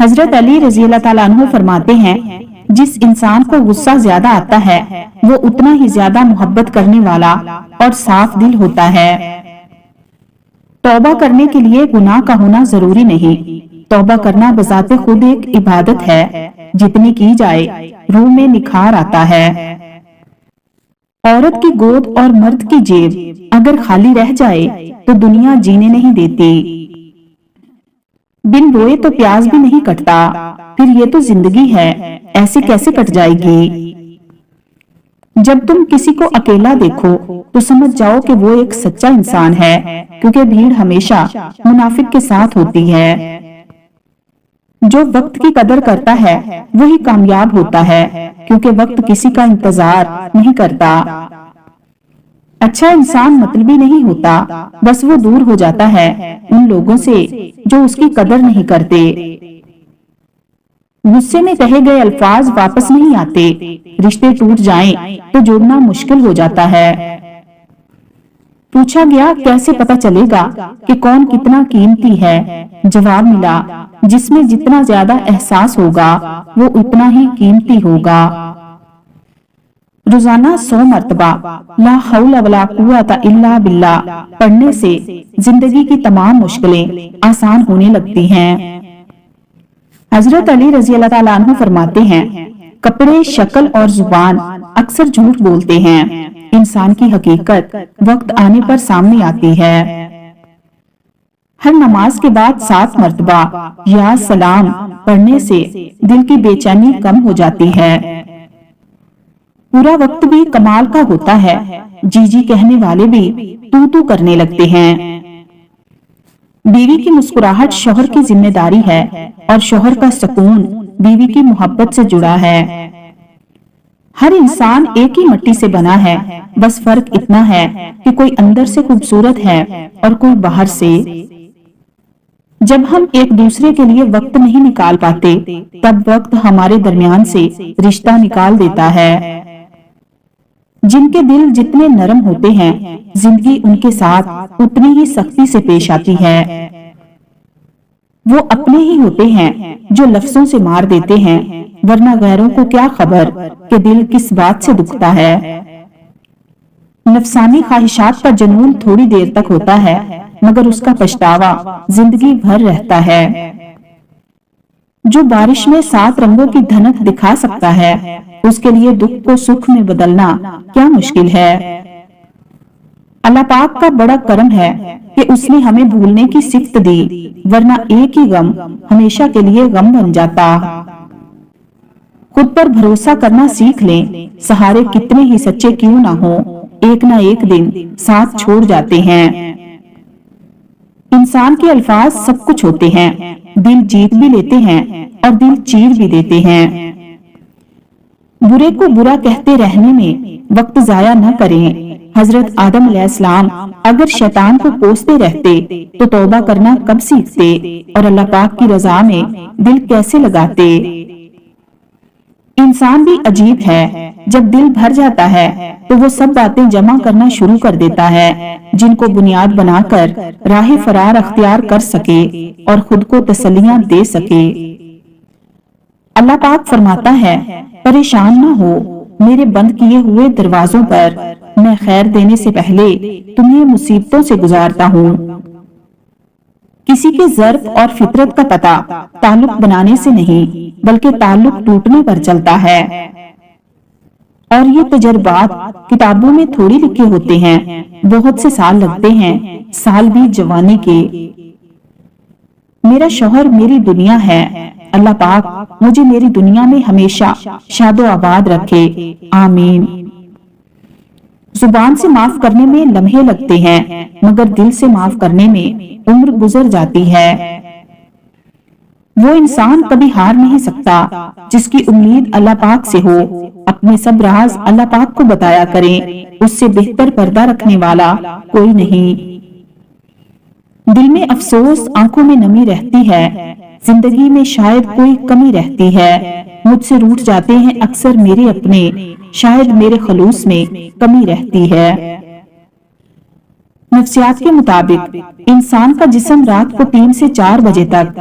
حضرت علی رضی اللہ تعالیٰ عنہ فرماتے ہیں، جس انسان کو غصہ زیادہ آتا ہے وہ اتنا ہی زیادہ محبت کرنے والا اور صاف دل ہوتا ہے۔ توبہ کرنے کے لیے گناہ کا ہونا ضروری نہیں۔ توبہ کرنا بذات خود ایک عبادت ہے، جتنی کی جائے روح میں نکھار آتا ہے۔ عورت کی گود اور مرد کی جیب اگر خالی رہ جائے تو دنیا جینے نہیں دیتی۔ بن بوئے تو پیاز بھی نہیں کٹتا، پھر یہ تو زندگی ہے، ایسے کیسے کٹ جائے گی؟ جب تم کسی کو اکیلا دیکھو تو سمجھ جاؤ کہ وہ ایک سچا انسان ہے، کیونکہ بھیڑ ہمیشہ منافق کے ساتھ ہوتی ہے۔ جو وقت کی قدر کرتا ہے وہی کامیاب ہوتا ہے، کیونکہ وقت کسی کا انتظار نہیں کرتا۔ اچھا انسان مطلبی نہیں ہوتا، بس وہ دور ہو جاتا ہے ان لوگوں سے جو اس کی قدر نہیں کرتے۔ غصے میں کہے گئے الفاظ واپس نہیں آتے، رشتے ٹوٹ جائیں تو جوڑنا مشکل ہو جاتا ہے۔ پوچھا گیا کیسے پتہ چلے گا کہ کون کتنا قیمتی ہے؟ جواب ملا، جس میں جتنا زیادہ احساس ہوگا وہ اتنا ہی قیمتی ہوگا۔ روزانہ 100 مرتبہ لا حول ولا قوت الا باللہ پڑھنے سے زندگی کی تمام مشکلیں آسان ہونے لگتی ہیں۔ حضرت علی رضی اللہ تعالیٰ عنہ فرماتے ہیں، کپڑے، شکل اور زبان اکثر جھوٹ بولتے ہیں، انسان کی حقیقت وقت آنے پر سامنے آتی ہے۔ ہر نماز کے بعد 7 مرتبہ یا سلام پڑھنے سے دل کی بے چینی کم ہو جاتی ہے۔ پورا وقت بھی کمال کا ہوتا ہے، جی جی کہنے والے بھی تو تو کرنے لگتے ہیں۔ بیوی کی مسکراہٹ شوہر کی ذمہ داری ہے، اور شوہر کا سکون بیوی کی محبت سے جڑا ہے۔ ہر انسان ایک ہی مٹی سے بنا ہے، بس فرق اتنا ہے کہ کوئی اندر سے خوبصورت ہے اور کوئی باہر سے۔ جب ہم ایک دوسرے کے لیے وقت نہیں نکال پاتے، تب وقت ہمارے درمیان سے رشتہ نکال دیتا ہے۔ جن کے دل جتنے نرم ہوتے ہیں، زندگی ان کے ساتھ اتنی ہی سختی سے پیش آتی ہے۔ وہ اپنے ہی ہوتے ہیں جو لفظوں سے مار دیتے ہیں، ورنہ غیروں کو کیا خبر کہ دل کس بات سے دکھتا ہے۔ نفسانی خواہشات کا جنون تھوڑی دیر تک ہوتا ہے، مگر اس کا پچھتاوا زندگی بھر رہتا ہے۔ جو بارش میں 7 رنگوں کی دھنک دکھا سکتا ہے، اس کے لیے دکھ کو سکھ میں بدلنا کیا مشکل ہے۔ اللہ پاک کا بڑا کرم ہے کہ اس نے ہمیں بھولنے کی صفت دی، ورنہ ایک ہی غم ہمیشہ کے لیے غم بن جاتا۔ خود پر بھروسہ کرنا سیکھ لیں، سہارے کتنے ہی سچے کیوں نہ ہوں، ایک نہ ایک دن ساتھ چھوڑ جاتے ہیں۔ انسان کے الفاظ سب کچھ ہوتے ہیں، دل جیت بھی لیتے ہیں اور دل چیر بھی دیتے ہیں۔ برے کو برا کہتے رہنے میں وقت ضائع نہ کریں۔ حضرت آدم علیہ السلام اگر شیطان کو کوستے رہتے تو توبہ کرنا کب سیکھتے اور اللہ پاک کی رضا میں دل کیسے لگاتے۔ انسان بھی عجیب ہے، جب دل بھر جاتا ہے تو وہ سب باتیں جمع کرنا شروع کر دیتا ہے جن کو بنیاد بنا کر راہ فرار اختیار کر سکے اور خود کو تسلیاں دے سکے۔ اللہ پاک فرماتا ہے، پریشان نہ ہو، میرے بند کیے ہوئے دروازوں پر میں خیر دینے سے پہلے تمہیں مصیبتوں سے گزارتا ہوں۔ کسی کے ظرف اور فطرت کا پتہ تعلق بنانے سے نہیں بلکہ تعلق ٹوٹنے پر چلتا ہے، اور یہ تجربات کتابوں میں تھوڑی لکھے ہوتے ہیں، بہت سے سال لگتے ہیں، سال بھی جوانی کے۔ میرا شوہر میری دنیا ہے، اللہ پاک مجھے میری دنیا میں ہمیشہ شاد و آباد رکھے، آمین۔ زبان سے معاف کرنے میں لمحے لگتے ہیں، مگر دل سے معاف کرنے میں عمر گزر جاتی ہے۔ وہ انسان کبھی ہار نہیں سکتا جس کی امید اللہ پاک سے ہو۔ اپنے سب راز اللہ پاک کو بتایا کریں، اس سے بہتر پردہ رکھنے والا کوئی نہیں۔ دل میں افسوس، آنکھوں میں نمی رہتی ہے، زندگی میں شاید کوئی کمی رہتی ہے۔ مجھ سے روٹھ جاتے ہیں اکثر میرے اپنے، شاید میرے خلوص میں کمی رہتی ہے۔ نفسیات کے مطابق انسان کا جسم رات کو 3 سے 4 بجے تک